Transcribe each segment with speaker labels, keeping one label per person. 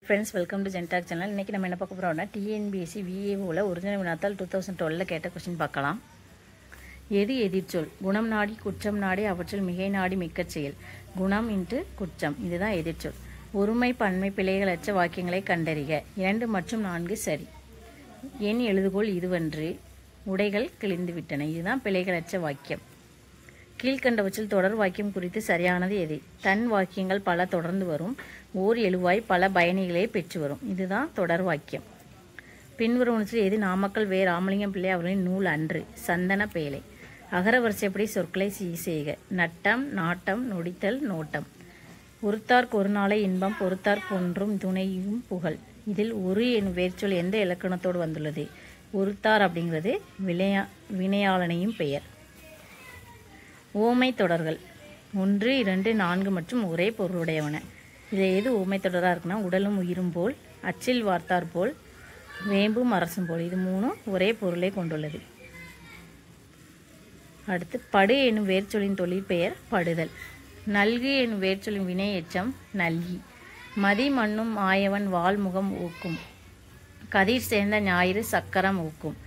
Speaker 1: Friends, welcome to ஜென்டாக் channel. இன்றைக்கி நம்ம என்ன பார்க்க போகிறோம்னா டிஎன்பிஎஸ்சி விஏஓவில் ஒரிஜினல் வினாத்தால் 2012 கேட்ட கொஸ்டின் பார்க்கலாம். எது எதிர்ச்சொல்? குணம் நாடி குற்றம் நாடி அவற்றில் மிகை நாடி மிக்கச் செயல். குணம் இன்ட்டு குற்றம், இதுதான் எதிர்ச்சொல். ஒருமை பன்மை பிழைகளற்ற வாக்கியங்களை கண்டறிக. 2 மற்றும் 4 சரி. என் எழுதுகோள் இதுவன்று. உடைகள் கிழிந்து விட்டன, இதுதான் பிழைகளற்ற வாக்கியம். கீழ்கண்டவற்றில் தொடர் வாக்கியம் குறித்து சரியானது எது? தன் வாக்கியங்கள் பல தொடர்ந்து வரும், ஓர் எழுவாய் பல பயணிகளே பெற்று வரும், இதுதான் தொடர் வாக்கியம். பின்வருவனத்தில் எது நாமக்கல் வே ராமலிங்கம் பிள்ளை அவர்களின் நூல் அன்று? சந்தன பேழை. அகர வரிசைப்படி சொற்களை செய்க. நட்டம் நாட்டம் நொடித்தல் நோட்டம். ஒருத்தார்க்கு ஒரு நாளை இன்பம் பொறுத்தார் போன்றும் துணையும் புகழ். இதில் ஒரு எனும் வேர்ச்சொல் எந்த இலக்கணத்தோடு வந்துள்ளது? ஒருத்தார் அப்படிங்கிறது வினையாளனையும் பெயர். ஓமை தொடர்கள் 1, 2, 4 மற்றும் ஒரே பொருளுடையவன. இதில் எது ஓமை தொடராக இருக்குன்னா உடலும் உயிரும் போல், அச்சில் வார்த்தார் போல், வேம்பும் அரசும் போல், இது 3 ஒரே பொருளை கொண்டுள்ளது. அடுத்து படு எனும் வேர்ச்சொல்லின் தொழிற்பெயர் படுதல். நல்கு எனும் வேர்ச்சொல்லின் வினை எச்சம் நல்கி. மதி மண்ணும் ஆயவன் வால்முகம் ஊக்கும். கதிர் சேர்ந்த ஞாயிறு சக்கரம் ஊக்கும்.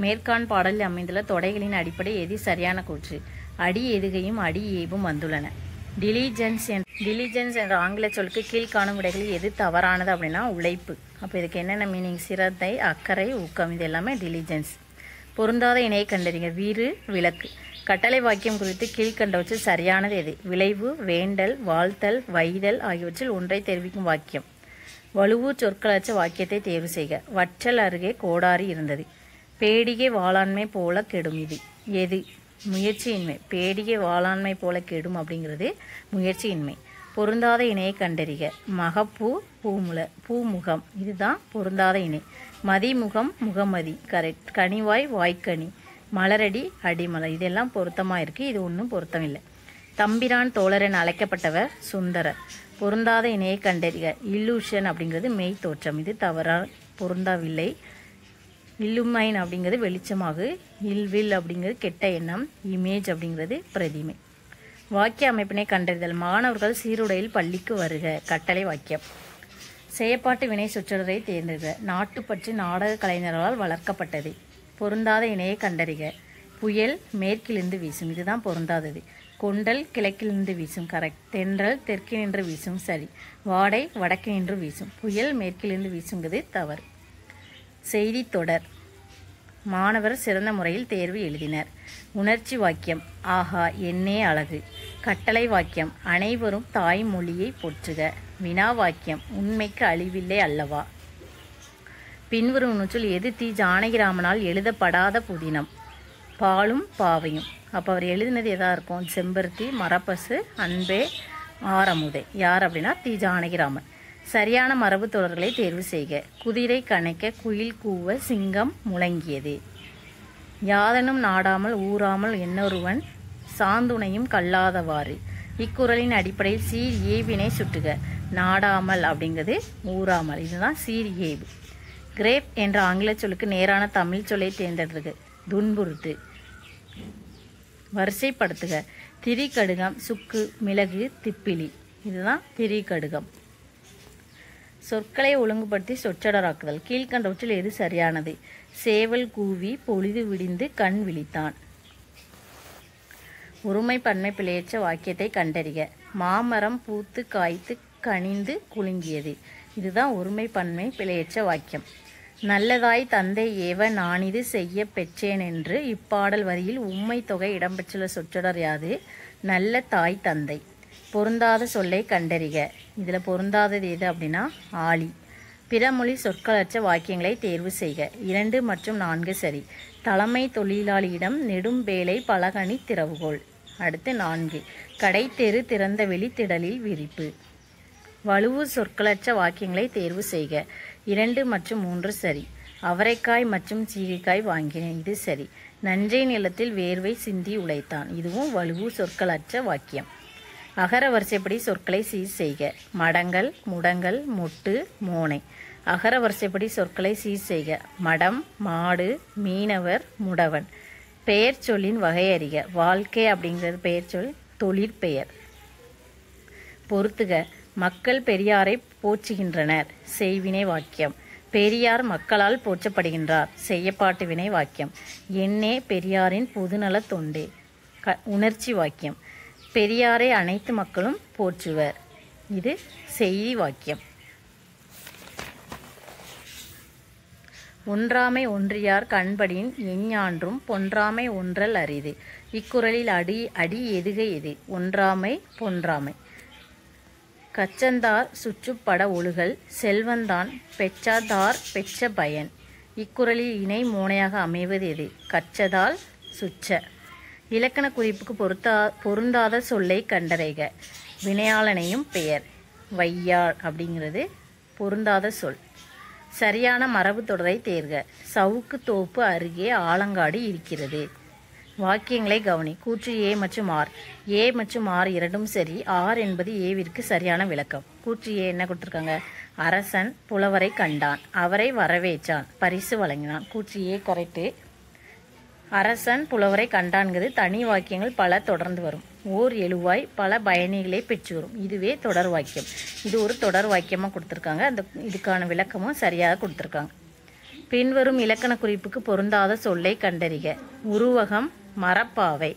Speaker 1: மேற்கான் பாடலில் அமைந்துள்ள தொடைகளின் அடிப்படை எது சரியான கூற்று? அடி எதுகையும் அடி ஏபும் வந்துள்ளன. டிலிஜென்ஸ் என்ற ஆங்கில சொல்லுக்கு கீழ்காணும் விடைகளில் எது தவறானது அப்படின்னா உழைப்பு. அப்போ இதுக்கு என்னென்ன மீனிங்? சிரத்தை, அக்கறை, ஊக்கம், இது எல்லாமே டிலிஜென்ஸ். பொருந்தாத இணையை கண்டறிங்க. வீறு விளக்கு. கட்டளை வாக்கியம் குறித்து கீழ்கண்டவற்றில் சரியானது எது? விளைவு, வேண்டல், வாழ்த்தல், வைதல் ஆகியவற்றில் ஒன்றை தெரிவிக்கும் வாக்கியம். வலுவூர் சொற்களற்ற வாக்கியத்தை தேர்வு செய்க. வற்றல் அருகே கோடாரி இருந்தது. பேடிகை வாளாண்மை போல கெடும், இது எது? முயற்சியின்மை. பேடிகை வாளாண்மை போல கெடும் அப்படிங்கிறது முயற்சியின்மை. பொருந்தாத இணையை கண்டறிக. மகப்பூ பூமுகம், இதுதான் பொருந்தாத இணை. மதிமுகம் முகமதி, கரெக்ட். கனிவாய் வாய்க்கனி. மலரடி அடிமலர், இதெல்லாம் பொருத்தமாக இருக்குது, இது ஒன்றும் பொருத்தம் இல்லை. தம்பிரான் தோழர் என அழைக்கப்பட்டவர் சுந்தரர். பொருந்தாத இணையை கண்டறிக. இல்லூஷன் அப்படிங்கிறது மெய் தோற்றம், இது தவறா பொருந்தாவில்லை. இல்லுமைன் அப்படிங்கிறது வெளிச்சமாக. இல்வில் அப்படிங்கிறது கெட்ட எண்ணம். இமேஜ் அப்படிங்கிறது பிரதிமை. வாக்கிய அமைப்பினை கண்டறிதல். மாணவர்கள் சீருடையில் பள்ளிக்கு வருக. கட்டளை வாக்கியம். செயற்பாட்டு வினை சொற்றொடரை தேர்ந்தெடுக்க. நாட்டுப்பற்று நாடக கலைஞர்களால் வளர்க்கப்பட்டது. பொருந்தாத இணையை கண்டறிக. புயல் மேற்கிலிருந்து வீசும், இதுதான் பொருந்தாதது. கொண்டல் கிழக்கிலிருந்து வீசும், கரெக்ட். தென்றல் தெற்கு நின்று வீசும், சரி. வாடை வடக்கு நின்று வீசும். புயல் மேற்கிலிருந்து வீசுங்கிறது தவறு. செய்தி தொடர். மாணவர் சிறந்த முறையில் தேர்வு எழுதினர். உணர்ச்சி வாக்கியம். ஆஹா என்னே அழகு. கட்டளை வாக்கியம். அனைவரும் தாய்மொழியை போற்றுக. வினா வாக்கியம். உண்மைக்கு அழிவில்லை அல்லவா. பின்வரும் நூற்றில் எது தி ஜானகிராமனால் எழுதப்படாத புதினம்? பாலும் பாவையும். அப்போ அவர் எழுதினது எதாக இருக்கும்? செம்பருத்தி, மரப்பசு, அன்பே, ஆரமுதே. யார் அப்படின்னா தி ஜானகிராமன். சரியான மரபு தொடர்களை தேர்வு செய்க. குதிரை கணைக்க, குயில் கூவ, சிங்கம் முழங்கியது. யாதனும் நாடாமல் ஊறாமல் என்னொருவன் சாந்துணையும் கல்லாதவாறு. இக்குறளின் அடிப்படையில் சீர் ஏவினை சுட்டுக. நாடாமல் அப்படிங்கிறது ஊறாமல், இதுதான் சீர் ஏவு. கிரேப் என்ற ஆங்கில சொல்லுக்கு நேரான தமிழ் சொல்லை தேர்ந்தெடுத்துக. துன்புறுத்து. வரிசைப்படுத்துக. திரிகடுகம், சுக்கு, மிளகு, திப்பிலி, இதுதான் திரிகடுகம். சொற்களை ஒழுங்குபடுத்தி சொற்றொடராக்குதல். கீழ்கண்டவற்றில் எது சரியானது? சேவல் கூவி பொழுது விடிந்து கண் விழித்தான். ஒருமை பன்மை பிழையற்ற வாக்கியத்தை கண்டறிக. மாமரம் பூத்து காய்த்து கனிந்து குலுங்கியது, இதுதான் ஒருமை பன்மை பிழையற்ற வாக்கியம். நல்லதாய் தந்தை ஏவ நானிது செய்ய பெற்றேன் என்று இப்பாடல் வரியில் உம்மை தொகை இடம்பெற்றுள்ள சொற்றொடர் யாது? நல்ல தாய் தந்தை. பொருந்தாத சொல்லை கண்டறிக. இதில் பொருந்தாதது எது அப்படின்னா ஆளி. பிறமொழி சொற்களற்ற வாக்கியங்களை தேர்வு செய்க. 2 மற்றும் 4 சரி. தலைமை தொழிலாளியிடம் நெடும் வேலை பலகணி திறவுகோள். அடுத்து 4. கடை தெரு திறந்த வெளி திடலில் விரிப்பு. வலுவு சொற்களற்ற வாக்கியங்களை தேர்வு செய்க. 2 மற்றும் 3 சரி. அவரைக்காய் மற்றும் சீகைக்காய் வாங்கினேன், இது சரி. நஞ்சை நிலத்தில் வேர்வை சிந்தி உழைத்தான், இதுவும் வலுவு சொற்களற்ற வாக்கியம். அகர வரிசைப்படி சொற்களை சீர் செய்க. மடங்கள் முடங்கள் மொட்டு மோனை. அகர வரிசைப்படி சொற்களை சீர் செய்க. மடம் மாடு மீனவர் முடவன். பெயர் சொல்லின் வகை அறிக. வாழ்க்கை அப்படிங்கிறது பெயர் சொல், தொழிற்பெயர். பொறுத்துக. மக்கள் பெரியாரை போற்றுகின்றனர். செய்வினை வாக்கியம். பெரியார் மக்களால் போற்றப்படுகின்றார். செய்யப்பாட்டு வினை வாக்கியம். என்னே பெரியாரின் பொதுநல தொண்டே. உணர்ச்சி வாக்கியம். பெரியாரை அனைத்து மக்களும் போற்றுவர். இது செய்தி வாக்கியம். ஒன்றாமை ஒன்றியார் கண்படின் எஞ்ஞான்றும் பொன்றாமை ஒன்றல் அரிது. இக்குறளில் அடி எதுக எது? ஒன்றாமை பொன்றாமை. கச்சந்தார் சுற்றுப்பட ஒழுகல் செல்வந்தான் பெற்றாதார் பெற்ற பயன். இக்குறளில் இணை மோனையாக அமைவது எது? கச்சதால் சுற்ற. இலக்கண குறிப்புக்கு பொருந்தாத சொல்லை கண்டறைக. வினையாளனையும் பெயர். வையாள் அப்படிங்கிறது பொருந்தாத சொல். சரியான மரபு தொடரை தேர்க. சவுக்கு தோப்பு அருகே ஆலங்காடு இருக்கிறது. வாக்கியங்களை கவனி. கூற்று ஏ மற்றும் ஆர். ஏ மற்றும் ஆர் இரண்டும் சரி. ஆர் என்பது ஏவிற்கு சரியான விளக்கம். கூற்று ஏ என்ன கொடுத்துருக்காங்க? அரசன் புலவரை கண்டான், அவரை வரவேற்றான், பரிசு வழங்கினான். கூற்று ஏ கரெக்டு. அரசன் புலவரை கண்டான்கிறது தனி வாக்கியங்கள் பல தொடர்ந்து வரும். ஓர் எழுவாய் பல பயணிகளை பெற்று வரும். இதுவே தொடர் வாக்கியம். இது ஒரு தொடர் வாக்கியமாக கொடுத்துருக்காங்க. இதுக்கான விளக்கமும் சரியாக கொடுத்துருக்காங்க. பின்வரும் இலக்கண குறிப்புக்கு பொருந்தாத சொல்லை கண்டறிக. உருவகம் மரப்பாவை.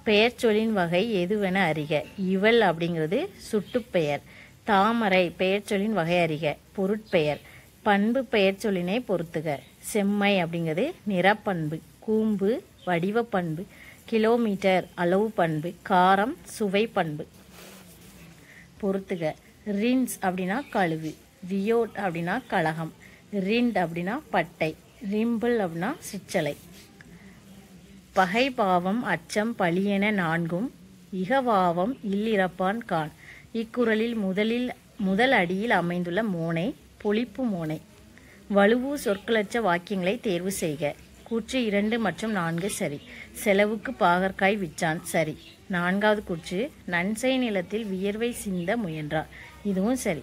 Speaker 1: பெயர் சொல்லின் வகை எதுவென அறிக. இவள் அப்படிங்கிறது சுட்டுப்பெயர். தாமரை பெயர் சொல்லின் வகை அறிக. பொருட்பெயர். பண்பு பெயர் சொல்லினை பொருத்துக. செம்மை அப்படிங்கிறது நிறப்பண்பு. கூம்பு வடிவ பண்பு. கிலோமீட்டர் அளவு பண்பு. காரம் சுவை பண்பு. பொறுத்துக. ரின்ஸ் அப்படின்னா கழுவு. ரியோட் அப்படின்னா கழகம். ரிண்ட் அப்படின்னா பட்டை. ரிம்பிள் அப்படின்னா சிற்றலை. பகைபாவம் அச்சம் பழியென நான்கும் இகவாவம் இல்லிறப்பான் கான். இக்குறளில் முதல் அடியில் அமைந்துள்ள மோனை பொழிப்பு மோனை. வலுவு சொற்களற்ற வாக்கியங்களை தேர்வு செய்க. கூற்று 2 மற்றும் 4 சரி. செலவுக்கு பாகற்காய் விற்றான் சரி. 4வது கூற்று நன்செய் நிலத்தில் வியர்வை சிந்த முயன்றார். இதுவும் சரி.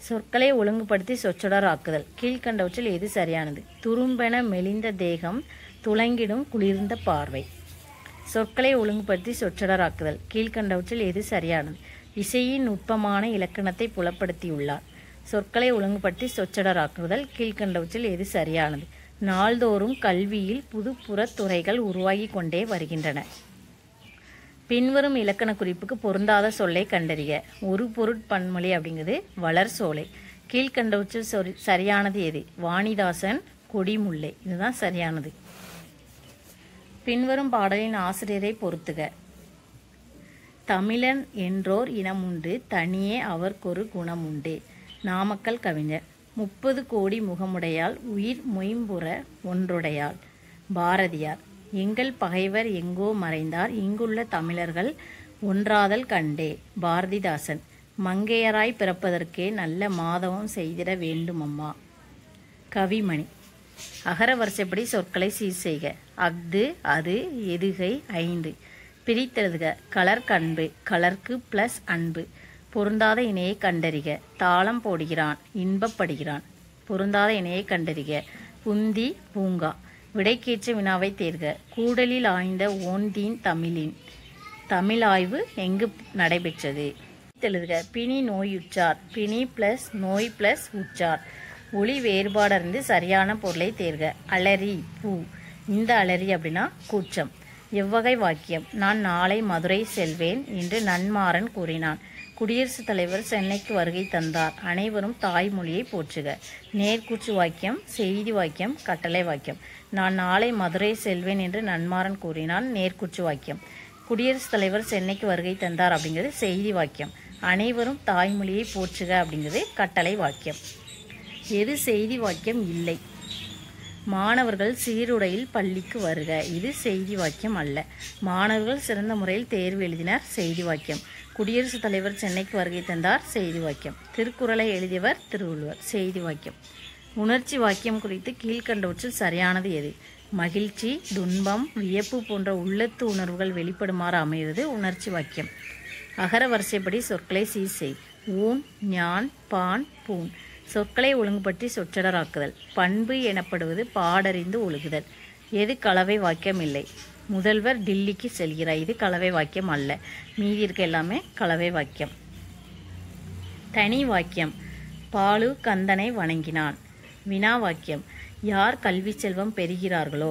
Speaker 1: சொற்களை ஒழுங்குபடுத்தி சொற்றொடர் ஆக்குதல். கீழ்கண்டவற்றில் எது சரியானது? துரும்பென மெலிந்த தேகம் துளங்கிடும் குளிர்ந்த பார்வை. சொற்களை ஒழுங்குபடுத்தி சொற்றொடர் ஆக்குதல். கீழ்கண்டவற்றில் எது சரியானது? இசையின் நுட்பமான இலக்கணத்தை புலப்படுத்தியுள்ளார். சொற்களை ஒழுங்குபடுத்தி சொற்றொடர் ஆக்குதல். கீழ்கண்டவற்றில் எது சரியானது? நாள்தோறும் கல்வியில் புதுப்புற துறைகள் உருவாகி கொண்டே வருகின்றன. பின்வரும் இலக்கண குறிப்புக்கு பொருந்தாத சொல்லை கண்டறிக. ஒரு பொருட்பன்மொழி அப்படிங்கிறது வளர் சோலை. கீழ்கண்டவற்றில் சரியானது எது? வாணிதாசன் கொடிமுல்லை. இதுதான் சரியானது. பின்வரும் பாடலின் ஆசிரியரை பொறுத்துக. தமிழன் என்றோர் இனமுண்டு தனியே அவர்க்கொரு குணமுண்டு. நாமக்கல் கவிஞர். 30 கோடி முகமுடையாள் உயிர் மொயம்புற ஒன்றுடையாள். பாரதியார். எங்கள் பகைவர் எங்கோ மறைந்தார் இங்குள்ள தமிழர்கள் ஒன்றாதல் கண்டே. பாரதிதாசன். மங்கையராய் பிறப்பதற்கே நல்ல மாதவம் செய்திட வேண்டுமம்மா. கவிமணி. அகர வரிசைப்படி சொற்களை சீர் செய்க. அஃது அது எதுகை 5. பிரித்தெழுதுக. கலர்கண்பு. கலர்க்கு ப்ளஸ் அன்பு. பொருந்தாத இணையை கண்டறிக. தாளம் போடுகிறான் இன்பப்படுகிறான். பொருந்தாத இணையை கண்டறிக. புந்தி பூங்கா. விடைக்கேற்ற வினாவை தேர்க. கூடலில் ஆய்ந்த ஓந்தீன் தமிழின். தமிழ் ஆய்வு எங்கு நடைபெற்றது? எழுதுக. பிணி நோயுற்றார். பிணி ப்ளஸ் நோய் ப்ளஸ் உற்றார். ஒளி வேறுபாடறிந்து சரியான பொருளை தேர்க. அலரி பூ. இந்த அலரி அப்படின்னா கூச்சம். எவ்வகை வாக்கியம்? நான் நாளை மதுரை செல்வேன் என்று நன்மாறன் கூறினான். குடியரசுத் தலைவர் சென்னைக்கு வருகை தந்தார். அனைவரும் தாய்மொழியை போற்றுக. நேர்கூற்று வாக்கியம். செய்தி வாக்கியம். கட்டளை வாக்கியம். நான் நாளை மதுரை செல்வேன் என்று நன்மாறன் கூறினான். நேர்கூற்று வாக்கியம். குடியரசுத் தலைவர் சென்னைக்கு வருகை தந்தார் அப்படிங்கிறது செய்தி வாக்கியம். அனைவரும் தாய்மொழியை போற்றுக அப்படிங்கிறது கட்டளை வாக்கியம். எது செய்தி வாக்கியம் இல்லை? மாணவர்கள் சீருடையில் பள்ளிக்கு வருக. இது செய்தி வாக்கியம் அல்ல. மாணவர்கள் சிறந்த முறையில் தேர்வு எழுதினர். செய்தி வாக்கியம். குடியரசுத் தலைவர் சென்னைக்கு வருகை தந்தார். செய்தி வாக்கியம். திருக்குறளை எழுதியவர் திருவள்ளுவர். செய்தி வாக்கியம். உணர்ச்சி வாக்கியம் குறித்து கீழ்கண்டவற்றில் சரியானது எது? மகிழ்ச்சி துன்பம் வியப்பு போன்ற உள்ளத்து உணர்வுகள் வெளிப்படுமாறு அமைவது உணர்ச்சி வாக்கியம். அகர வரிசைப்படி சொற்களை சீர் செய். ஊன் ஞான் பான் பூன். சொற்களை ஒழுங்குபடுத்தி சொற்றொடராக்குதல். பண்பு எனப்படுவது பாடறிந்து ஒழுகுதல். எது கலவை வாக்கியம் இல்லை? முதல்வர் டில்லிக்கு செல்கிறார். இது கலவை வாக்கியம் அல்ல. மீதி இருக்க எல்லாமே கலவை வாக்கியம். தனி வாக்கியம் பாலு கந்தனை வணங்கினான். வினா வாக்கியம் யார் கல்வி செல்வம் பெறுகிறார்களோ.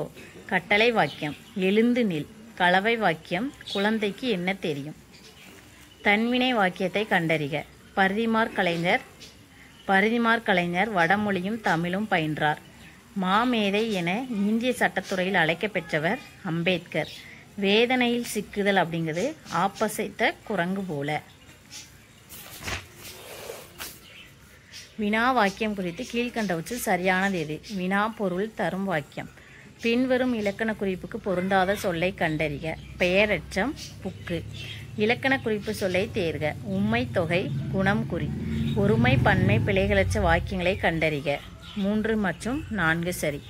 Speaker 1: கட்டளை வாக்கியம் எழுந்து நில். கலவை வாக்கியம் குழந்தைக்கு என்ன தெரியும். தன்வினை வாக்கியத்தை கண்டறிக. பரிதிமார் கலைஞர் வடமொழியும் தமிழும் பயின்றார். மாமேதை என இந்திய சட்டத்துறையில் அழைக்கப்பெற்றவர் அம்பேத்கர். வேதனையில் சிக்குதல் அப்படிங்கிறது ஆப்பசைத்த குரங்கு போல. வினா வாக்கியம் குறித்து கீழ்கண்டவற்றில் சரியானது எது. வினா பொருள் தரும் வாக்கியம். பின்வரும் இலக்கண குறிப்புக்கு பொருந்தாத சொல்லை கண்டறிக. பெயரச்சம் புக்கு. இலக்கண குறிப்பு சொல்லை தேர்க. உம்மை தொகை குணம் குறி. ஒருமை பன்மை பிழைகளற்ற வாக்கியங்களை கண்டறிக. 3 மற்றும் 4 சரி.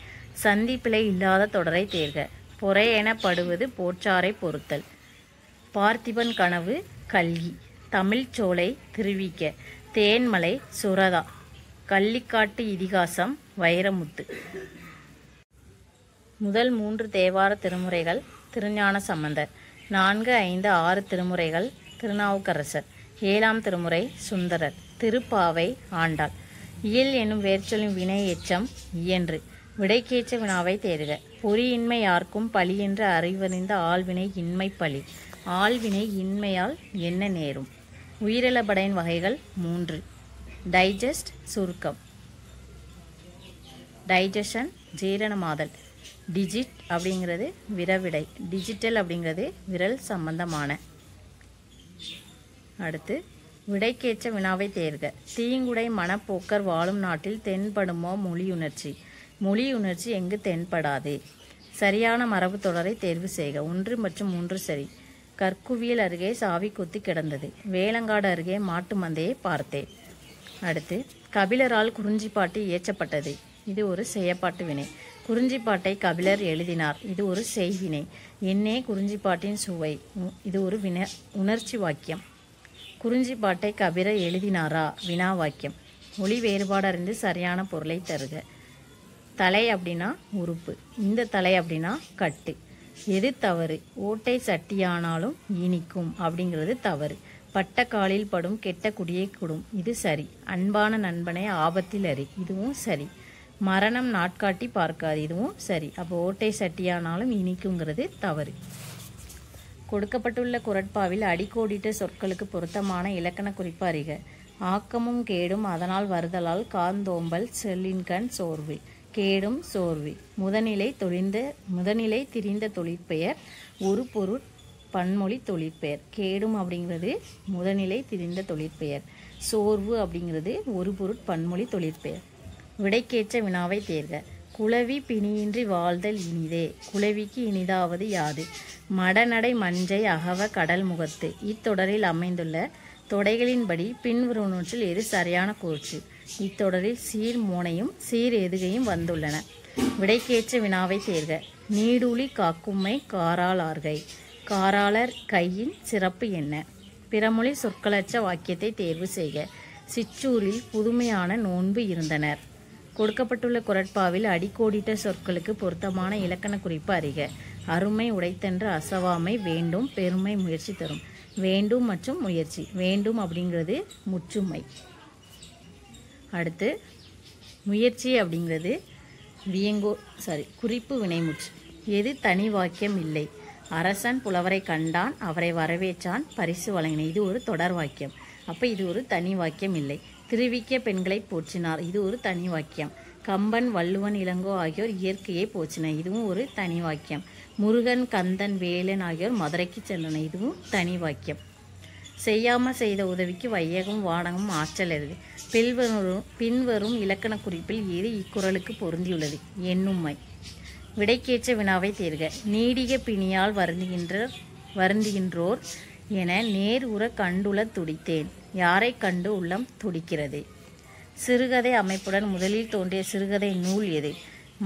Speaker 1: சந்தி பிழை இல்லாத தொடரை தேர்க. பொறை எனப்படுவது போற்றாரை பொறுத்தல். பார்த்திபன் கனவு கல்கி. தமிழ் சோலை திருவிக்க. தேன்மலை சுரதா. கள்ளிக்காட்டு இதிகாசம் வைரமுத்து. முதல் 3 தேவார திருமுறைகள் திருஞான சம்பந்தர். 4, 5, 6 திருமுறைகள் திருநாவுக்கரசர். 7ஆம் திருமுறை சுந்தரர். திருப்பாவை ஆண்டாள். இயல் என்னும் வேர்ச்சொல்லின் வினை எச்சம் இயன்று. விடைக்கேற்ற வினாவை தேர்க. பொறியின்மை யார்க்கும் பழி என்று அறிவறிந்த ஆள்வினை இன்மை பழி. ஆள்வினை இன்மையால் என்ன நேரும். உயிரிழபடையின் வகைகள் 3. டைஜஸ்ட் சுருக்கம். டைஜஷன் ஜீரணமாதல். டிஜிட் அப்படிங்கிறது விரவிடை. டிஜிட்டல் அப்படிங்கிறது விரல் சம்பந்தமான. அடுத்து விடைக்கேற்ற வினாவை தேர்க. தீங்குடை மனப்போக்கர் வாழும் நாட்டில் தென்படுமோ மொழியுணர்ச்சி. மொழியுணர்ச்சி எங்கு தென்படாது. சரியான மரபு தொடரை தேர்வு செய்க. 1 மற்றும் 3 சரி. கற்குவியல் அருகே சாவி கொத்தி கிடந்தது. வேலங்காடு அருகே மாட்டு மந்தையை பார்த்தேன். அடுத்து கபிலரால் குறிஞ்சிப்பாட்டு இயற்றப்பட்டது. இது ஒரு செயப்பாட்டு வினை. குறிஞ்சிப்பாட்டை கபிலர் எழுதினார். இது ஒரு செய்வினை. என்னே குறிஞ்சிப்பாட்டின் சுவை. இது ஒரு உணர்ச்சி வாக்கியம். குறிஞ்சிப்பாட்டை கபிலர் எழுதினாரா. வினா வாக்கியம். மொழி வேறுபாடு அறிந்து சரியான பொருளை தருக. தலை அப்படின்னா உறுப்பு. இந்த தலை அப்படின்னா கட்டு. எது தவறு. ஓட்டை சட்டியானாலும் இனிக்கும் அப்படிங்கிறது தவறு. பட்ட காலில் படும் கெட்ட குடியை குடும். இது சரி. அன்பான நண்பனை ஆபத்தில் அறி. இதுவும் சரி. மரணம் நாட்காட்டி பார்க்காது. இதுவும் சரி. அப்போ ஓட்டை சட்டியானாலும் இனிக்குங்கிறது தவறு. கொடுக்கப்பட்டுள்ள குறட்பாவில் அடிக்கோடிட்ட சொற்களுக்கு பொருத்தமான இலக்கண குறிப்பு அறிக. ஆக்கமும் கேடும் அதனால் வருதலால் காந்தோம்பல் செல்லின்கண் சோர்வு. கேடும் சோர்வு. முதனிலை திரிந்த தொழிற்பெயர் ஒரு பொருட் பன்மொழி தொழிற்பெயர். கேடும் அப்படிங்கிறது முதனிலை திரிந்த தொழிற்பெயர். சோர்வு அப்படிங்கிறது ஒரு பொருட் பன்மொழி தொழிற்பெயர். விடைக்கேற்ற வினாவை தேர்க. குளவி பிணியின்றி வாழ்தல் இனிதே. குளவிக்கு இனிதாவது யாது. மடநடை மஞ்சை அகவ கடல் முகத்து. இத்தொடரில் அமைந்துள்ள தொடைகளின்படி பின்வருவனவற்றில் எது சரியான கூற்று. இத்தொடரில் சீர் மோனையும் சீர் எதுகையும் வந்துள்ளன. விடைக்கேற்ற வினாவை தேர்க. நீடூழி காக்கும்மை காரால் ஆர்கை. காராளர் கையின் சிறப்பு என்ன. பிறமொழி சொற்களற்ற வாக்கியத்தை தேர்வு செய்க. சிற்றூரில் புதுமையான நோன்பு இருந்தனர். கொடுக்கப்பட்டுள்ள குறட்பாவில் அடிக்கோடிட்ட சொற்களுக்கு பொருத்தமான இலக்கண குறிப்பு அறிக. அருமை உடைத்தென்ற அசவாமை வேண்டும் பெருமை முயற்சி தரும். வேண்டும் மற்றும் முயற்சி. வேண்டும் அப்படிங்கிறது முற்றுமை. அடுத்து முயற்சி அப்படிங்கிறது குறிப்பு வினைமுற்று. எது தனி வாக்கியம் இல்லை. அரசன் புலவரை கண்டான் அவரை வரவேற்றான் பரிசு வழங்கின. இது ஒரு தொடர் வாக்கியம். அப்போ இது ஒரு தனி வாக்கியம் இல்லை. திருவிக்க பெண்களை போற்றினார். இது ஒரு தனி வாக்கியம். கம்பன் வள்ளுவன் இளங்கோ ஆகியோர் இயற்கையை போற்றினர். இதுவும் ஒரு தனி வாக்கியம். முருகன் கந்தன் வேலன் ஆகியோர் மதுரைக்கு சென்றனர். இதுவும் தனி வாக்கியம். செய்யாமல் செய்த உதவிக்கு வையகம் வானகம் ஆற்றல் எது. பின்வரும் இலக்கண குறிப்பில் எது இக்குறளுக்கு பொருந்தியுள்ளது. எண்ணும்மை. விடைக்கேற்ற வினாவை தேர்க. நீடிக பிணியால் வருந்துகின்றோர் என நேர் உற கண்டுள்ள துடித்தேன். யாரை கண்டு உள்ளம் துடிக்கிறது. சிறுகதை அமைப்புடன் முதலில் தோன்றிய சிறுகதை நூல் எது.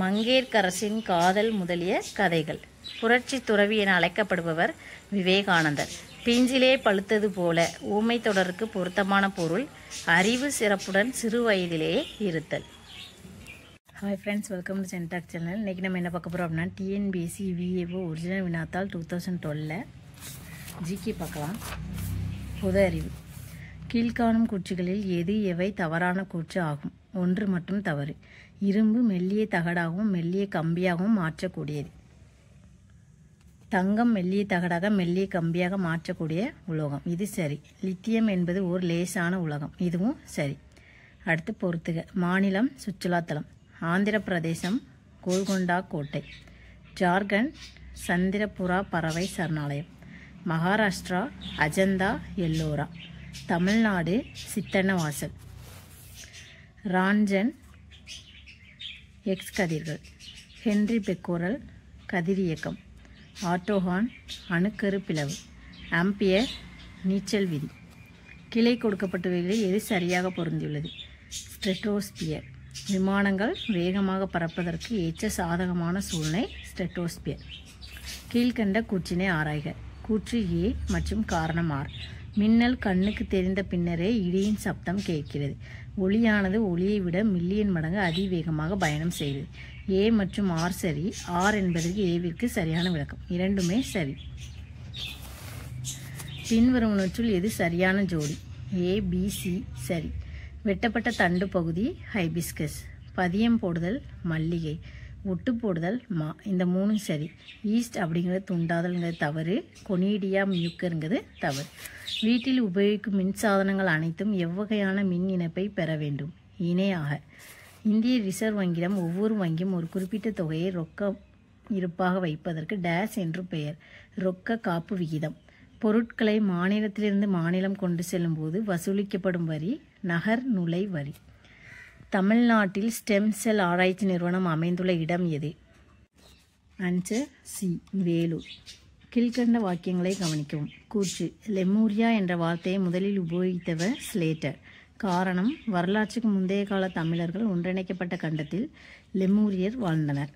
Speaker 1: மங்கையர்க்கரசின் காதல் முதலிய கதைகள். புரட்சி துறவி என அழைக்கப்படுபவர் விவேகானந்தர். பிஞ்சிலே பழுத்தது போல ஊமை தொடருக்கு பொருத்தமான பொருள் அறிவு சிறப்புடன் சிறு வயதிலேயே இருத்தல். Hi friends, welcome to CENTAC channel. இன்றைக்கி நம்ம என்ன பார்க்க போகிறோம் அப்படின்னா டிஎன்பிஎஸ்சி விஏஓ ஒரிஜினல் வினாத்தாள் 2012 ஜிகே பார்க்கலாம். பொது அறிவு. கீழ்காணும் கூற்றுகளில் எவை தவறான கூற்று ஆகும்? 1 மட்டும் தவறு. இரும்பு மெல்லிய தகடாகவும் மெல்லிய கம்பியாகவும் மாற்றக்கூடியது. தங்கம் மெல்லிய தகடாக மெல்லிய கம்பியாக மாற்றக்கூடிய உலோகம். இது சரி. லித்தியம் என்பது ஒரு லேசான உலோகம். இதுவும் சரி. அடுத்து பொறுத்துக. மாநிலம் சுற்றுலாத்தலம். ஆந்திர பிரதேசம் கோல்கொண்டா கோட்டை. ஜார்க்கண்ட் சந்திரபுரா பறவை சரணாலயம். மகாராஷ்டிரா அஜந்தா எல்லோரா. தமிழ்நாடு சித்தன்னவாசல். ராஞ்சன் எக்ஸ் கதிர்கள். ஹென்றி பெக்கோரல் கதிரியக்கம். ஆட்டோஹான் அணுக்கரு பிளவு. ஆம்பியர் நீச்சல் விதி. கீழே கொடுக்கப்பட்டவைகளில் எது சரியாக பொருந்தியுள்ளது? ஸ்ட்ரெட்டோஸ்பியர். விமானங்கள் வேகமாக பறப்பதற்கு ஏற்ற சாதகமான சூழ்நிலை ஸ்ட்ரெட்டோஸ்பியர். கீழ்கண்ட கூற்றினை ஆராய்க. கூற்று ஏ மற்றும் காரணம் ஆர். மின்னல் கண்ணுக்கு தெரிந்த பின்னரே இடியின் சப்தம் கேட்கிறது. ஒளியானது ஒளியை விட மில்லியன் மடங்கு அதிவேகமாக பயணம் செய்கிறது. ஏ மற்றும் ஆர் சரி. ஆர் என்பதற்கு ஏவிற்கு சரியான விளக்கம். இரண்டுமே சரி. பின்வருவனற்றுள் எது சரியான ஜோடி? ஏ பி சி சரி. வெட்டப்பட்ட தண்டு பகுதி ஹைபிஸ்கஸ். பதியம் போடுதல் மல்லிகை. ஒட்டு போடுதல் மா. இந்த 3 சரி. ஈஸ்ட் அப்படிங்கிறது துண்டாதல்ங்கிறது தவறு. கொனீடியா மியூக்கருங்கிறது தவறு. வீட்டில் உபயோகிக்கும் மின்சாதனங்கள் அனைத்தும் எவ்வகையான மின் இணைப்பை பெற வேண்டும்? இணையாக. இந்திய ரிசர்வ் வங்கியிடம் ஒவ்வொரு வங்கியும் ஒரு குறிப்பிட்ட தொகையை ரொக்க இருப்பாக வைப்பதற்கு டேஸ் என்று பெயர். ரொக்க காப்பு விகிதம். பொருட்களை மாநிலத்திலிருந்து மாநிலம் கொண்டு செல்லும் போது வசூலிக்கப்படும் வரி நகர் நுழை வரி. தமிழ்நாட்டில் ஸ்டெம் செல் ஆராய்ச்சி நிறுவனம் அமைந்துள்ள இடம் எது? Answer C Vellore. கீழ்கண்ட வாக்கியங்களை கவனிக்கவும். கூற்று லெமூரியா என்ற வார்த்தையை முதலில் உபயோகித்தவர் ஸ்லேட்டர். காரணம் வரலாற்றுக்கு முந்தைய கால தமிழர்கள் ஒன்றிணைக்கப்பட்ட கண்டத்தில் லெமூரியர் வாழ்ந்தனர்.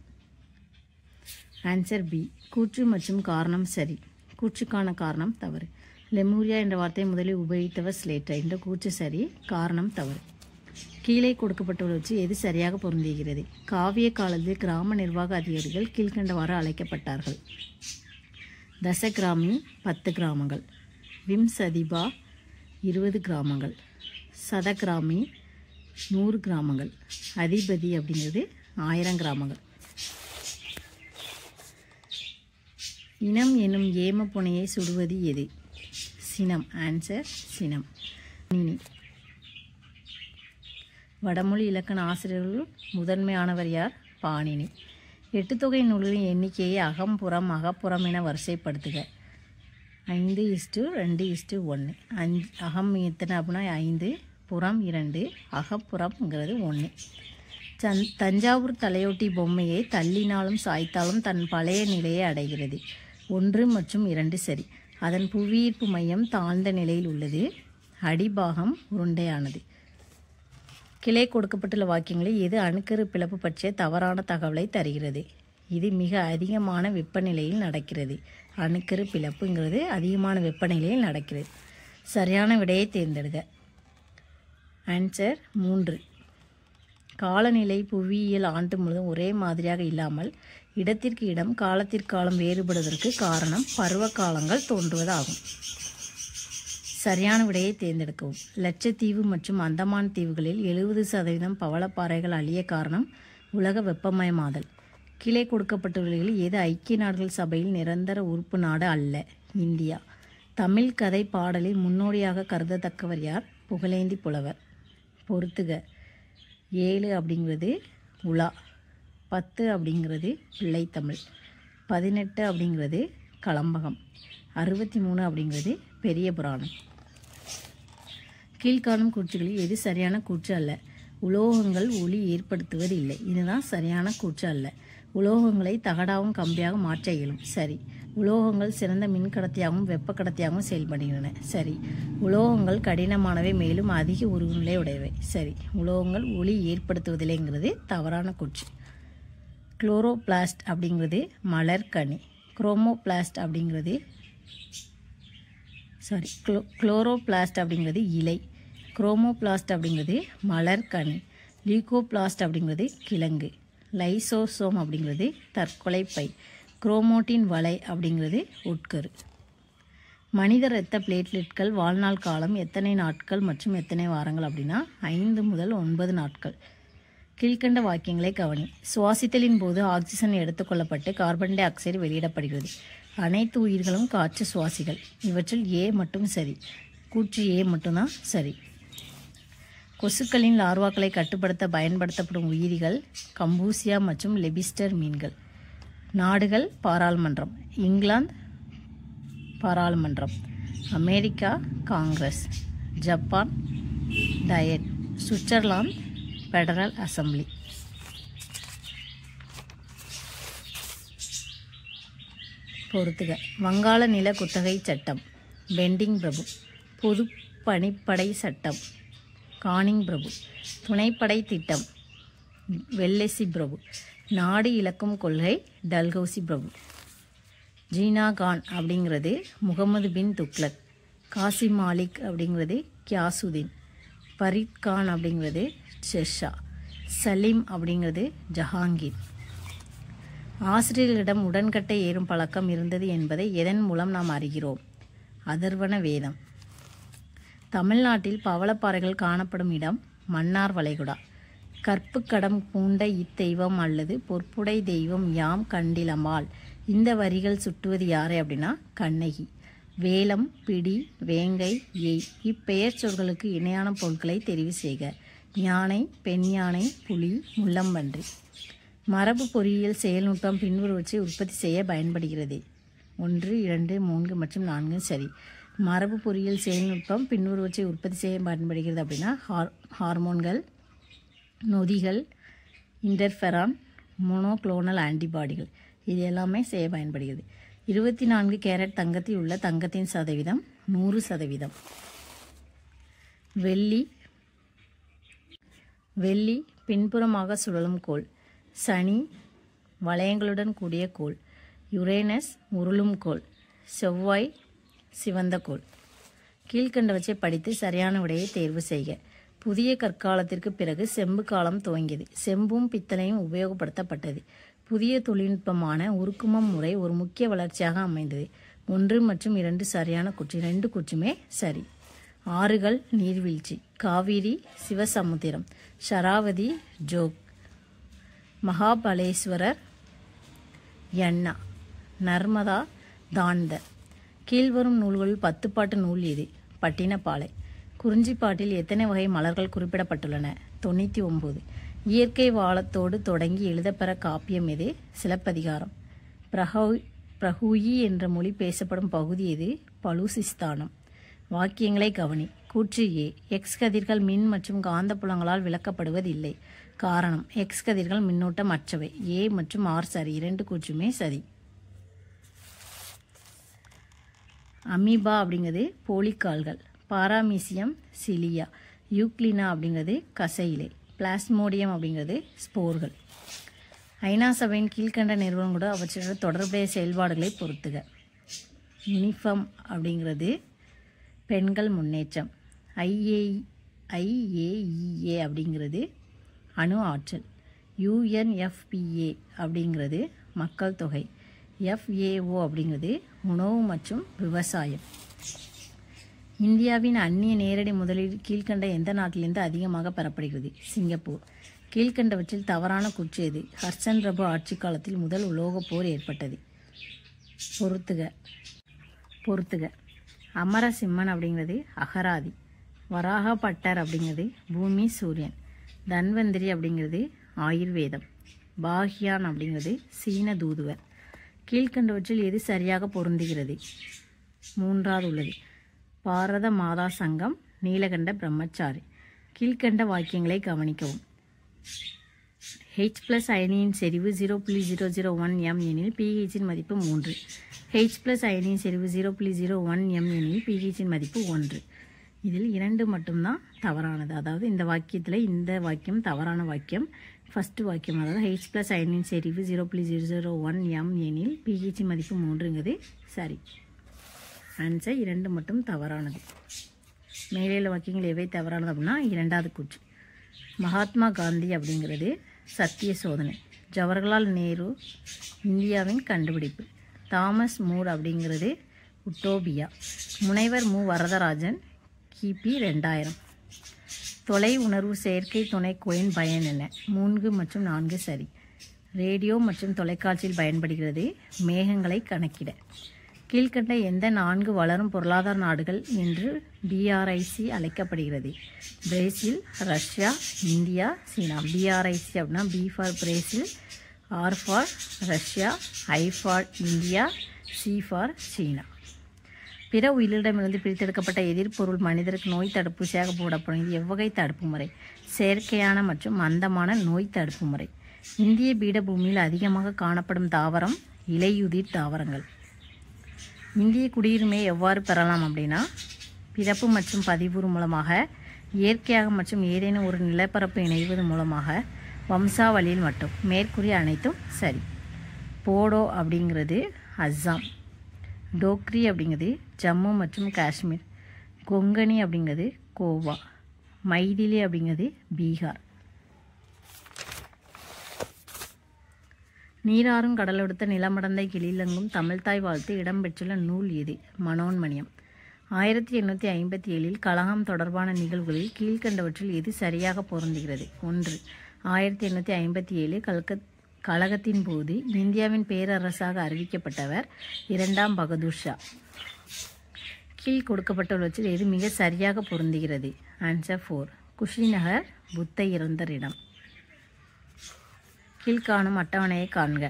Speaker 1: ஆன்சர் பி கூற்று மற்றும் காரணம் சரி. கூற்றுக்கான காரணம் தவறு. லெமூரியா என்ற வார்த்தையை முதலில் உபயோகித்தவர் ஸ்லேட்டர். என்ற கூற்று சரி. காரணம் தவறு. கீழே கொடுக்கப்பட்டுள்ளவற்று எது சரியாக பொருந்துகிறது? காவிய காலத்தில் கிராம நிர்வாக அதிகாரிகள் கீழ்கண்டவாறு அழைக்கப்பட்டார்கள். தசகிராமி 10 கிராமங்கள். விம்சதிபா 20 கிராமங்கள். சதகிராமி 100 கிராமங்கள். அதிபதி அப்படிங்கிறது 1000 கிராமங்கள். இனம் எனும் ஏம புனையை சுடுவது எது? சினம். ஆன்சர் சினம். வடமொழி இலக்கண ஆசிரியர்கள் முதன்மையானவர் யார்? பாணினி. எட்டுத்தொகை நூல்களின் எண்ணிக்கையை அகம்புறம் அகப்புறம் என வரிசைப்படுத்துக. 5:2:1. அகம் எத்தனை அப்படின்னா 5, புறம் 2, அகப்புறம்ங்கிறது 1. தஞ்சாவூர் தலையொட்டி பொம்மையை தள்ளினாலும் சாய்த்தாலும் தன் பழைய நிலையை அடைகிறது. 1 மற்றும் 2 சரி. அதன் புவியீர்ப்பு மையம் தாழ்ந்த நிலையில் உள்ளது. அடிபாகம் உருண்டையானது. கீழே கொடுக்கப்பட்டுள்ள வாக்கியங்களில் எது அணுக்கரு பிளப்பு பற்றிய தவறான தகவலை தருகிறது? இது மிக அதிகமான வெப்பநிலையில் நடக்கிறது. அணுக்கரு பிளப்புங்கிறது அதிகமான வெப்பநிலையில் நடக்கிறது. சரியான விடையை தேர்ந்தெடுக்க. ஆன்சர் 3. காலநிலை புவியியல் ஆண்டு முழுவதும் ஒரே மாதிரியாக இல்லாமல் இடத்திற்கு இடம் காலத்திற்கு காலம் வேறுபடுவதற்கு காரணம் பருவ காலங்கள் தோன்றுவதாகும். சரியான விடையை தேர்ந்தெடுக்கவும். லட்சத்தீவு மற்றும் அந்தமான் தீவுகளில் 70% பவளப்பாறைகள் அழிய காரணம் உலக வெப்பமயமாதல். கீழே கொடுக்கப்பட்டுள்ளவர்களில் எது ஐக்கிய நாடுகள் சபையில் நிரந்தர உறுப்பு நாடு அல்ல? இந்தியா. தமிழ் கதை பாடலில் முன்னோடியாக கருதத்தக்கவர் யார்? புகழேந்தி புலவர். பொறுத்துக. 7 அப்படிங்கிறது உலா. 10 அப்படிங்கிறது பிள்ளைத்தமிழ். 18 அப்படிங்கிறது கலம்பகம். 63 அப்படிங்கிறது பெரிய புராணம். கீழ்காணும் கூற்றுகளில் எது சரியான கூற்று அல்ல? உலோகங்கள் ஒளி ஏற்படுத்துவது இல்லை. இதுதான் சரியான கூற்று அல்ல. உலோகங்களை தகடாகவும் கம்பியாக மாற்ற இயலும். சரி. உலோகங்கள் சிறந்த மின்கடத்தியாகவும் வெப்ப கடத்தியாகவும் செயல்படுகின்றன. சரி. உலோகங்கள் கடினமானவை மேலும் அதிக உருகுநிலை உடையவை. சரி. உலோகங்கள் ஒளி ஏற்படுத்துவதில்லைங்கிறது தவறான கூற்று. குளோரோபிளாஸ்ட் அப்படிங்கிறது மலர்கனி. குரோமோபிளாஸ்ட் அப்படிங்கிறது குளோரோபிளாஸ்ட் அப்படிங்கிறது இலை. குரோமோபிளாஸ்ட் அப்படிங்கிறது மலர்கனி. லியூகோபிளாஸ்ட் அப்படிங்கிறது கிழங்கு. லைசோசோம் அப்படிங்கிறது தற்கொலை பை. குரோமோட்டின் வலை அப்படிங்கிறது உட்கரு. மனித இரத்த பிளேட்லெட்கள் வாழ்நாள் காலம் எத்தனை நாட்கள் மற்றும் எத்தனை வாரங்கள் அப்படின்னா 5 முதல் 9 நாட்கள். கீழ்கண்ட வாக்கியங்களை கவனி. சுவாசித்தலின் போது ஆக்சிஜன் எடுத்துக்கொள்ளப்பட்டு கார்பன் டை ஆக்சைடு வெளியிடப்படுகிறது. அனைத்து உயிர்களும் காற்று சுவாசிகள். இவற்றில் ஏ மட்டும் சரி. கூற்று ஏ மட்டும்தான் சரி. கொசுக்களின் லார்வாக்களை கட்டுப்படுத்த பயன்படுத்தப்படும் உயிரிகள் கம்பூசியா மற்றும் லெபிஸ்டர் மீன்கள். நாடுகள் பாராளுமன்றம். இங்கிலாந்து பாராளுமன்றம். America Congress. Japan diet. Switzerland federal assembly. பொறுத்துக. வங்காள நில குத்தகை சட்டம் பெண்டிங் பிரபு. பொது பணிப்படை சட்டம் கானிங் பிரபு. துணைப்படை திட்டம் வெல்லெசி பிரபு. நாடு இழக்கும் கொள்கை டல்ஹௌசி பிரபு. ஜீனா கான் அப்படிங்கிறது முகமது பின் துக்ளக். காசி மாலிக் அப்படிங்கிறது கியாசுதீன். பரீத் கான் அப்படிங்கிறது ஷெர்ஷா. சலீம் அப்படிங்கிறது ஜஹாங்கீர். ஆசிரியர்களிடம் உடன்கட்டை ஏறும் பழக்கம் இருந்தது என்பதை எதன் மூலம் நாம் அறிகிறோம்? அதர்வன வேதம். தமிழ்நாட்டில் பவளப்பாறைகள் காணப்படும் இடம் மன்னார் வளைகுடா. கற்பு கடம் பூண்ட இத்தெய்வம் அல்லது பொற்புடை தெய்வம் யாம் கண்டிலமால். இந்த வரிகள் சுட்டுவது யாரை அப்படின்னா கண்ணகி. வேலம் பிடி வேங்கை ஏய் இப்பெயர் சொற்களுக்கு இணையான பொருட்களை தெரிவு செய்க. யானை பெண் யானை புலி முள்ளம்பன்றி. மரபு பொறியியல் செயல்நுட்பம் பின்வருவற்றை உற்பத்தி செய்ய பயன்படுகிறது. 1, 2, 3 மற்றும் 4 சரி. மரபு பொறியியல் செயல்நுட்பம் பின்வருவற்றை உற்பத்தி செய்ய பயன்படுகிறது அப்படின்னா ஹார்மோன்கள், நொதிகள், இன்டர்ஃபெரான், மோனோக்ளோனல் ஆன்டிபாடிகள் இது எல்லாமே செய்ய பயன்படுகிறது. 24 கேரட் தங்கத்தில் உள்ள தங்கத்தின் சதவீதம் 100%. வெள்ளி பின்புறமாக சுழலும் கோள். சனி வளையங்களுடன் கூடிய கோள். யுரேனஸ் உருளும் கோள். செவ்வாய் சிவந்த கோள். கீழ்கண்டவற்றை படித்து சரியான விடையை தேர்வு செய்க. புதிய கற்காலத்திற்கு பிறகு செம்பு காலம் துவங்கியது. செம்பும் பித்தளையும் உபயோகப்படுத்தப்பட்டது. புதிய தொழில்நுட்பமான உருக்குமம் முறை ஒரு முக்கிய வளர்ச்சியாக அமைந்தது. 1 மற்றும் 2 சரியான கூற்று. 2 கூற்றுமே சரி. ஆறுகள் நீர்வீழ்ச்சி. காவிரி சிவசமுத்திரம். ஷராவதி ஜோக். மகாபலேஸ்வரர் யன்னா. நர்மதா தாண்டர். கீழ்வரும் நூல்களில் 10 பாட்டு நூல் எது? பட்டினப்பாலை. குறிஞ்சிப்பாட்டில் எத்தனை வகை மலர்கள் குறிப்பிடப்பட்டுள்ளன? 99. இயற்கை வாளத்தோடு தொடங்கி எழுதப்பெற காப்பியம் எது? சிலப்பதிகாரம். பிரஹூயி என்ற மொழி பேசப்படும் பகுதி எது? பலூசிஸ்தானம். வாக்கியங்களை கவனி. கூற்று ஏ. எக்ஸ் கதிர்கள் மின் மற்றும் காந்த புலங்களால் விளக்கப்படுவதில்லை. காரணம் எக்ஸ் கதிர்கள் மின்னோட்டம் அற்றவை. ஏ மற்றும் ஆர் சரி. 2 கூற்றுமே சரி. அமீபா அப்படிங்கிறது போலிக்கால்கள். பாராமீசியம் சிலியா. யூக்ளினா அப்படிங்கிறது கசையிலை. பிளாஸ்மோடியம் அப்படிங்கிறது ஸ்போர்கள். ஐநா சபையின் கீழ்கண்ட நிறுவனங்களோட அவற்றோட தொடர்புடைய செயல்பாடுகளை பொறுத்துக. யூனிஃபார்ம் அப்படிங்கிறது பெண்கள் முன்னேற்றம். IAEA அப்படிங்கிறது அணு ஆற்றல். UNFPA அப்படிங்கிறது மக்கள் தொகை. FAO அப்படிங்கிறது உணவு மற்றும் விவசாயம். இந்தியாவின் அந்நிய நேரடி முதலீடு கீழ்கண்ட எந்த நாட்டிலிருந்து அதிகமாக பெறப்படுகிறது? சிங்கப்பூர். கீழ்கண்டவற்றில் தவறான கூற்று எது? ஹர்ஷன் பிரபு ஆட்சி காலத்தில் முதல் உலோகப் போர் ஏற்பட்டது. பொறுத்துக. அமரசிம்மன் அப்படிங்கிறது அகராதி. வராக பட்டர் அப்படிங்கிறது பூமி சூரியன். தன்வந்திரி அப்படிங்கிறது ஆயுர்வேதம். பாக்யான் அப்படிங்கிறது சீன தூதுவர். கீழ்கண்டவற்றில் எது சரியாக பொருந்துகிறது? 3வது உள்ளது. பாரத மாதா சங்கம் நீலகண்ட பிரம்மச்சாரி. கீழ்கண்ட வாக்கியங்களை கவனிக்கவும். H+ அயனியின் செறிவு 0.001 m எனில் pHஇன் மதிப்பு 3. H+ அயனியின் செறிவு 0.01 m எனில் pHஇன் மதிப்பு 1. இதில் 2 மட்டும்தான் தவறானது. அதாவது இந்த வாக்கியத்தில் இந்த வாக்கியம் தவறான வாக்கியம். ஃபர்ஸ்ட் வாக்கியம் அதாவது H+ அயனியின் செறிவு 0.001 m எனில் pHஇன் மதிப்பு 3ங்கிறது சரி. ஆன்சர் 2 மட்டும் தவறானது. மேலே வாக்கியங்கள் எவை தவறானது அப்படின்னா 2வது கூற்று. மகாத்மா காந்தி அப்படிங்கிறது சத்திய சோதனை. ஜவஹர்லால் நேரு இந்தியாவின் கண்டுபிடிப்பு. தாமஸ் மூர் அப்படிங்கிறது உட்டோபியா. முனைவர் மு. வரதராஜன் கிபி 2000. தொலை உணர்வு செயற்கை துணைக்கோளின் பயன் என்ன? 3 மற்றும் 4 சரி. ரேடியோ மற்றும் தொலைக்காட்சியில் பயன்படுகிறது. மேகங்களை கணக்கிட. கீழ்கண்ட எந்த 4 வளரும் பொருளாதார நாடுகள் என்று BRIC அழைக்கப்படுகிறது? Brazil, Russia, India, China. BRIC அப்படின்னா B for Brazil, R for Russia, I for India, C for China. பிற உயிரிடமிருந்து பிரித்தெடுக்கப்பட்ட எதிர்ப்பொருள் மனிதருக்கு நோய் தடுப்பூசியாக போடப்படும். இது எவ்வகை தடுப்பு முறை? செயற்கையான மற்றும் மந்தமான நோய் தடுப்பு முறை. இந்திய பீடபூமியில் அதிகமாக காணப்படும் தாவரம் இலையுதிர் தாவரங்கள். இந்திய குடியுரிமையை எவ்வாறு பெறலாம் அப்படின்னா, பிறப்பு மற்றும் பதிவுறு மூலமாக, இயற்கையாக மற்றும் ஏதேனும் ஒரு நிலப்பரப்பு இணைவது மூலமாக, வம்சாவளியில் மட்டும். மேற்கூறிய அனைத்தும் சரி. போடோ அப்படிங்கிறது அஸ்ஸாம். டோக்ரி அப்படிங்கிறது ஜம்மு மற்றும் காஷ்மீர். கொங்கணி அப்படிங்கிறது கோவா. மைதிலி அப்படிங்கிறது பீகார். நீராறும் கடலொடுத்த நிலமடந்தை கிளிலங்கும் தமிழ்தாய் வாழ்த்து இடம்பெற்றுள்ள நூல் எது? மனோன்மணியம். 1857 கலகம் தொடர்பான நிகழ்வுகளில் கீழ்கண்டவற்றில் எது சரியாக பொருந்துகிறது? 1. 1857 கலகத்தின் போது இந்தியாவின் பேரரசாக அறிவிக்கப்பட்டவர் 2ஆம் பகதூர் ஷா. கீழ் கொடுக்கப்பட்டுள்ளவற்றில் எது மிக சரியாக பொருந்துகிறது? ஆன்சர் 4. குஷிநகர் புத்த இறந்த இடம். கீழ்காணும் அட்டவணையை காண்க.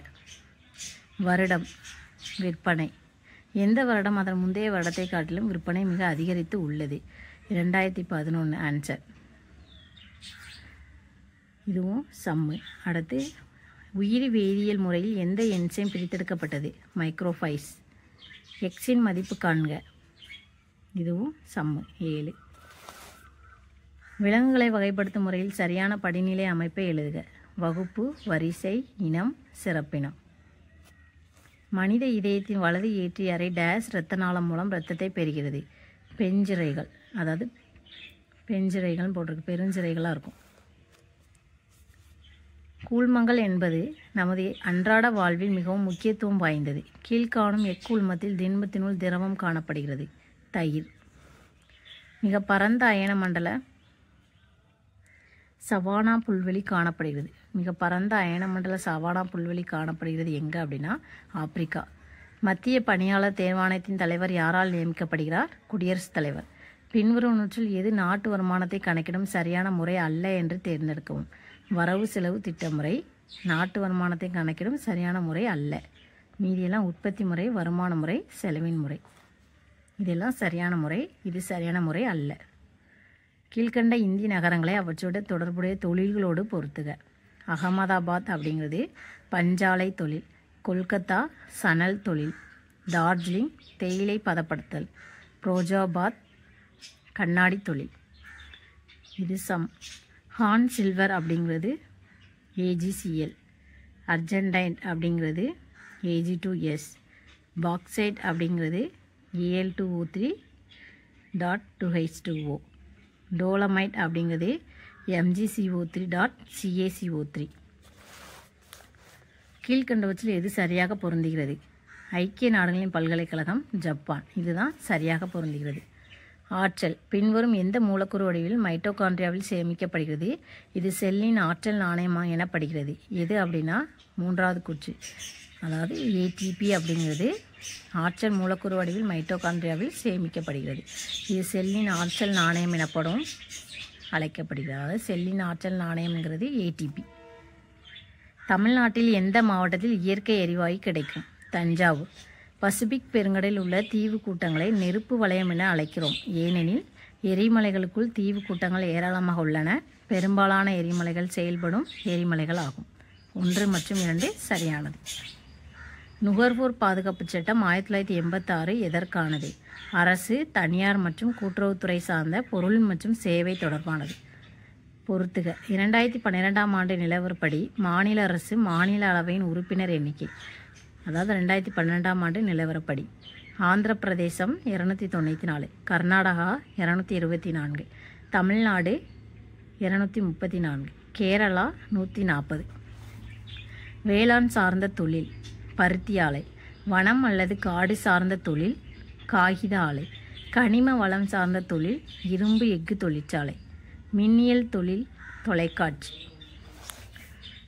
Speaker 1: வருடம் விற்பனை. எந்த வருடம் அதன் முந்தைய வருடத்தை காட்டிலும் விற்பனை மிக அதிகரித்து உள்ளது? 2011. ஆன்சர். இதுவும் சம்மு. அடுத்து உயிரி வேதியியல் முறையில் எந்த என்சைம் பிரித்தெடுக்கப்பட்டது? மைக்ரோஃபைஸ். எக்ஸின் மதிப்பு காண்க. இதுவும் சம்மு 7. விலங்குகளை வகைப்படுத்தும் முறையில் சரியான படிநிலை அமைப்பை எழுதுக. வகுப்பு, வரிசை, இனம், சிறப்பினம். மனித இதயத்தின் வலது ஏற்றி அறை டேஸ் இரத்த நாளம் மூலம் இரத்தத்தை பெறுகிறது? பெஞ்சிரைகள். அதாவது பெஞ்சிரைகள் போட்டிருக்கு, பெருஞ்சிரைகளாக இருக்கும். கூழ்மங்கள் என்பது நமது அன்றாட வாழ்வில் மிகவும் முக்கியத்துவம் வாய்ந்தது. கீழ்காணும் எக்கூழ்மத்தில் திண்மத்தினுள் திரவம் காணப்படுகிறது? தயிர். மிக பரந்த அயன மண்டல சவானா புல்வெளி காணப்படுகிறது. மிக பரந்த அயனமண்டல சவானா புல்வெளி காணப்படுகிறது எங்கே அப்படின்னா ஆப்பிரிக்கா. மத்திய பணியாளர் தேர்வாணையத்தின் தலைவர் யாரால் நியமிக்கப்படுகிறார்? குடியரசுத் தலைவர். பின்வருவனவற்றில் எது நாட்டு வருமானத்தை கணக்கிடும் சரியான முறை அல்ல என்று தேர்ந்தெடுக்கவும். வரவு செலவு திட்டமுறை நாட்டு வருமானத்தை கணக்கிடும் சரியான முறை அல்ல. மீதியெல்லாம் உற்பத்தி முறை, வருமான முறை, செலவின் முறை. இதெல்லாம் சரியான முறை. இது சரியான முறை அல்ல. கீழ்கண்ட இந்திய நகரங்களை அவற்றோட தொடர்புடைய தொழில்களோடு பொறுத்துக. அகமதாபாத் அப்படிங்கிறது பஞ்சாலை தொழில். கொல்கத்தா சணல் தொழில். டார்ஜிலிங் தேயிலை பதப்படுத்தல். ஃபிரோஜாபாத் கண்ணாடி தொழில். இது சம். ஹான் சில்வர் அப்படிங்கிறது AgCl. அர்ஜென்டைன் அப்படிங்கிறது Ag2S. பாக்சைட் அப்படிங்கிறது Al2O3.2H2O. டோலமைட் அப்படிங்கிறது MgCO3.CaCO3. கீழ்கண்டவற்றில் எது சரியாக பொருந்துகிறது? ஐக்கிய நாடுகளின் பல்கலைக்கழகம், ஜப்பான். இதுதான் சரியாக பொருந்துகிறது. ஆற்றல். பின்வரும் எந்த மூலக்கூறு வடிவில் மைட்டோகாண்ட்ரியாவில் சேமிக்கப்படுகிறது? இது செல்லின் ஆற்றல் நாணயம் எனப்படுகிறது. எது அப்படின்னா 3வது கூற்று, அதாவது ATP அப்படிங்கிறது ஆற்றல் மூலக்கூறு வடிவில் மைட்டோகாண்ட்ரியாவில் சேமிக்கப்படுகிறது. இது செல்லின் ஆற்றல் நாணயம் எனப்படும் அழைக்கப்படுகிறது. அதாவது செல்லின் ஆற்றல் நாணயம்ங்கிறது ATP. தமிழ்நாட்டில் எந்த மாவட்டத்தில் இயற்கை எரிவாயு கிடைக்கும்? தஞ்சாவூர். பசிபிக் பெருங்கடலில் உள்ள தீவு கூட்டங்களை நெருப்பு வலயம் என அழைக்கிறோம். ஏனெனில் எரிமலைகளுக்குள் தீவு கூட்டங்கள் ஏராளமாக உள்ளன. பெரும்பாலான எரிமலைகள் செயல்படும் எரிமலைகள் ஆகும். 1 மற்றும் 2 சரியானது. நுகர்வோர் பாதுகாப்பு சட்டம் 1986 எதற்கானது? அரசு, தனியார் மற்றும் கூட்டுறவுத்துறை சார்ந்த பொருள் மற்றும் சேவை தொடர்பானது. பொறுத்துக. 2012ஆம் ஆண்டு நிலவரப்படி மாநில அரசு மாநில அளவையின் உறுப்பினர் எண்ணிக்கை, அதாவது 2012ஆம் ஆண்டு நிலவரப்படி, ஆந்திர பிரதேசம் 294, கர்நாடகா 224, தமிழ்நாடு 234, கேரளா 140. வேளாண் சார்ந்த தொழில் பருத்தி ஆலை. வனம் அல்லது காடு சார்ந்த தொழில் காகித ஆலை. கனிம வளம் சார்ந்த தொழில் இரும்பு எஃகு தொழிற்சாலை. மின்னியல் தொழில் தொலைக்காட்சி.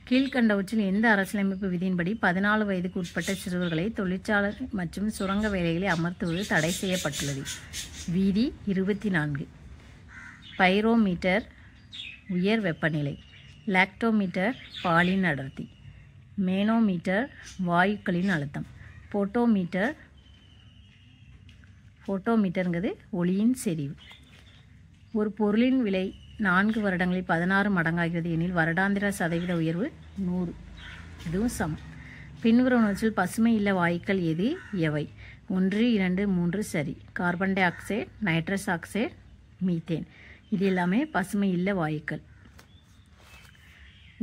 Speaker 1: கீழ்கண்டவற்றில் எந்த அரசியலமைப்பு விதியின்படி 14 வயதுக்கு உட்பட்ட சிறுவர்களை தொழிற்சாலை மற்றும் சுரங்க வேலைகளில் அமர்த்துவது தடை செய்யப்பட்டுள்ளது? விதி 24. பைரோமீட்டர் உயர் வெப்பநிலை. லாக்டோமீட்டர் பாலின் அடர்த்தி. மேனோமீட்டர் வாயுக்களின் அழுத்தம். ஃபோட்டோமீட்டருங்கிறது ஒளியின் செறிவு. ஒரு பொருளின் விலை 4 வருடங்களில் 16 மடங்காகிறது எனில் வருடாந்திர சதவீத உயர்வு 100. இதுவும் சமம். பின்வருவனவற்றில் பசுமை இல்ல வாயுக்கள் எது எவை? 1, 2, 3 சரி. Carbon di oxide, nitrous oxide, methane. இது எல்லாமே பசுமை இல்ல வாயுக்கள்.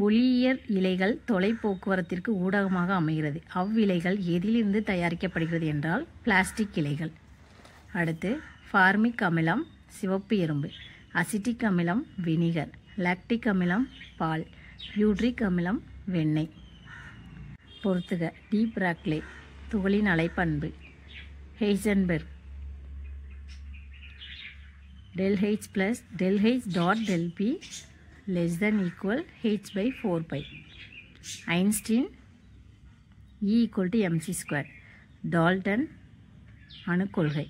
Speaker 1: ஒளியியல் இழைகள் தொலை போக்குவரத்திற்கு ஊடகமாக அமைகிறது. அவ்விழைகள் எதிலிருந்து தயாரிக்கப்படுகிறது என்றால் பிளாஸ்டிக் இழைகள். அடுத்து ஃபார்மிக் அமிலம் சிவப்பு எறும்பு. அசிட்டிக் அமிலம் வினிகர். லாக்டிக் அமிலம் பால். பியூட்ரிக் அமிலம் வெண்ணெய். பொறுத்துக. டி பிராக்லே துகளின் அலைப்பண்பு. Heisenberg ΔH + ΔH.ΔP <= h/4π. Einstein E = mc². Dalton அணுக்கொள்கை.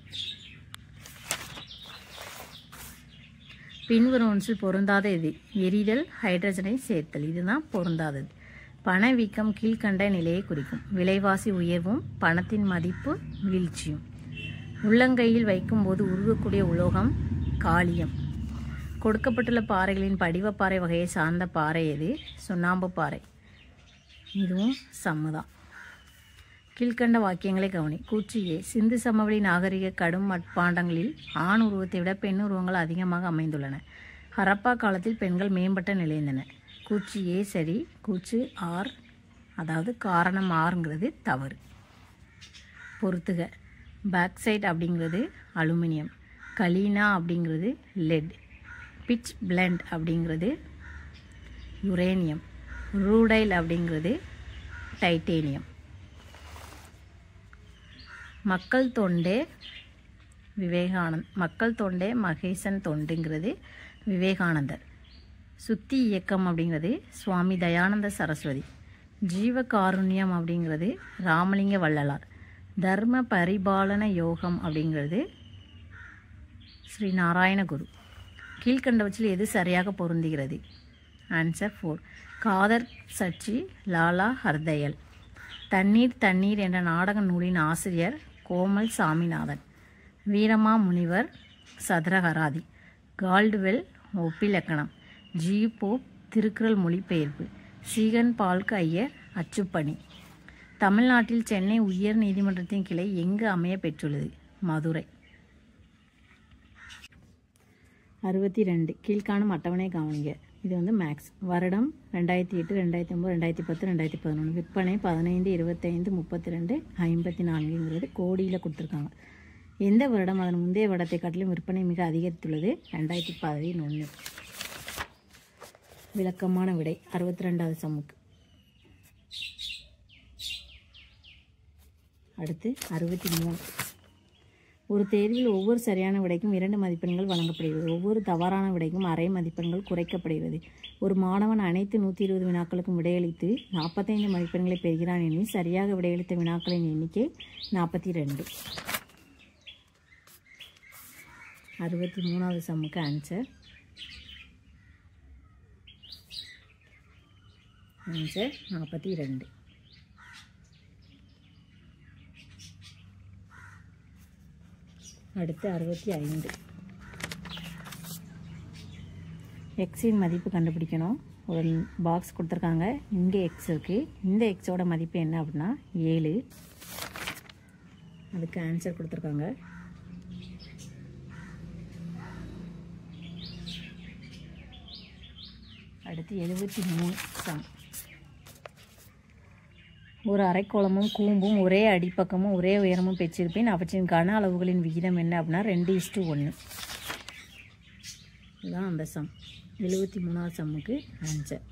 Speaker 1: பின்வருவனவற்றில் பொருந்தாத எது? எரிதல், ஹைட்ரஜனை சேர்த்தல். இதுதான் பொருந்தாதது. பணவீக்கம் கீழ்கண்ட நிலையை குறிக்கும். விலைவாசி உயர்வும் பணத்தின் மதிப்பு வீழ்ச்சியும். உள்ளங்கையில் வைக்கும்போது உருகக்கூடிய உலோகம் காலியம். கொடுக்கப்பட்டுள்ள பாறைகளின் படிவப்பாறை வகையை சார்ந்த பாறை எது? சுண்ணாம்பு பாறை. இதுவும் சம்மதான். கீழ்கண்ட வாக்கியங்களை கவனி. கூற்று ஏ. சிந்து சமவெளி நாகரிக கடும் மட்பாண்டங்களில் ஆண் உருவத்தை விட பெண் உருவங்கள் அதிகமாக அமைந்துள்ளன. ஹரப்பா காலத்தில் பெண்கள் மேம்பட்ட நிலையிருந்தனர். கூற்று ஏ சரி. கூற்று ஆர், அதாவது காரணம் ஆறுங்கிறது தவறு. பொறுத்துக. பாக்சைட் அப்படிங்கிறது அலுமினியம். கலீனா அப்படிங்கிறது லெட். பிட்ச் பிளெண்ட் அப்படிங்கிறது யுரேனியம். ரூடைல் அப்படிங்கிறது டைட்டேனியம். மக்கள் தொண்டே மகேசன் தொண்டுங்கிறது விவேகானந்தர். சுத்தி இயக்கம் அப்படிங்கிறது சுவாமி தயானந்த சரஸ்வதி. ஜீவ காருண்யம் அப்படிங்கிறது ராமலிங்க வள்ளலார். தர்ம பரிபாலன யோகம் அப்படிங்கிறது ஸ்ரீ நாராயணகுரு. கீழ்கண்டவற்றில் எது சரியாக பொருந்துகிறது? ஆன்சர் 4. காதர் சச்சி லாலா ஹர்தயல். தண்ணீர் என்ற நாடக நூலின் ஆசிரியர் கோமல் சாமிநாதன். வீரமா முனிவர் சதுரகராதி. கால்டுவெல் ஒப்பிலக்கணம். ஜி போப் திருக்குறள் மொழிபெயர்ப்பு. சீகன் பால்கு ஐயர் அச்சுப்பணி. தமிழ்நாட்டில் சென்னை உயர் நீதிமன்றத்தின் கிளை எங்கு அமைய பெற்றுள்ளது? மதுரை. 62. கீழ்காணும் அட்டவணை கவனிங்க. இது மேக்ஸ். வருடம் 2008, 2009, 2010, 2011. விற்பனை 15, 25, 32, 54ங்கிறது கோடியில் கொடுத்துருக்காங்க. எந்த வருடம் அதன் முந்தைய வருடத்தை காட்டிலும் விற்பனை மிக அதிகரித்துள்ளது? 2011. விளக்கமான விடை 62வது சம்முக்கு. அடுத்து 63. ஒரு தேர்வில் ஒவ்வொரு சரியான விடைக்கும் 2 மதிப்பெண்கள் வழங்கப்படுகிறது. ஒவ்வொரு தவறான விடைக்கும் அரை மதிப்பெண்கள் குறைக்கப்படுகிறது. ஒரு மாணவன் அனைத்து 120 வினாக்களுக்கும் விடையளித்து 45 மதிப்பெண்களை பெறுகிறான் எனில் சரியாக விடையளித்த வினாக்களின் எண்ணிக்கை 42. 63வது சம்முக்கு ஆன்சர் 42. அடுத்து 65. எக்ஸின் மதிப்பு கண்டுபிடிக்கணும். ஒரு பாக்ஸ் கொடுத்துருக்காங்க. இங்கே எக்ஸ் இருக்குது. இந்த எக்ஸோட மதிப்பு என்ன அப்படின்னா 7. அதுக்கு ஆன்சர் கொடுத்துருக்காங்க. அடுத்து 73 சம். ஒரு அரைக்கோளமும் கூம்பும் ஒரே அடிப்பக்கமும் ஒரே உயரமும் பெற்றிருப்பேன். அவற்றின் கன அளவுகளின் விகிதம் என்ன அப்படின்னா 2:1. இதுதான் அந்த சம். 73வது சம்முக்கு ஆன்சர்.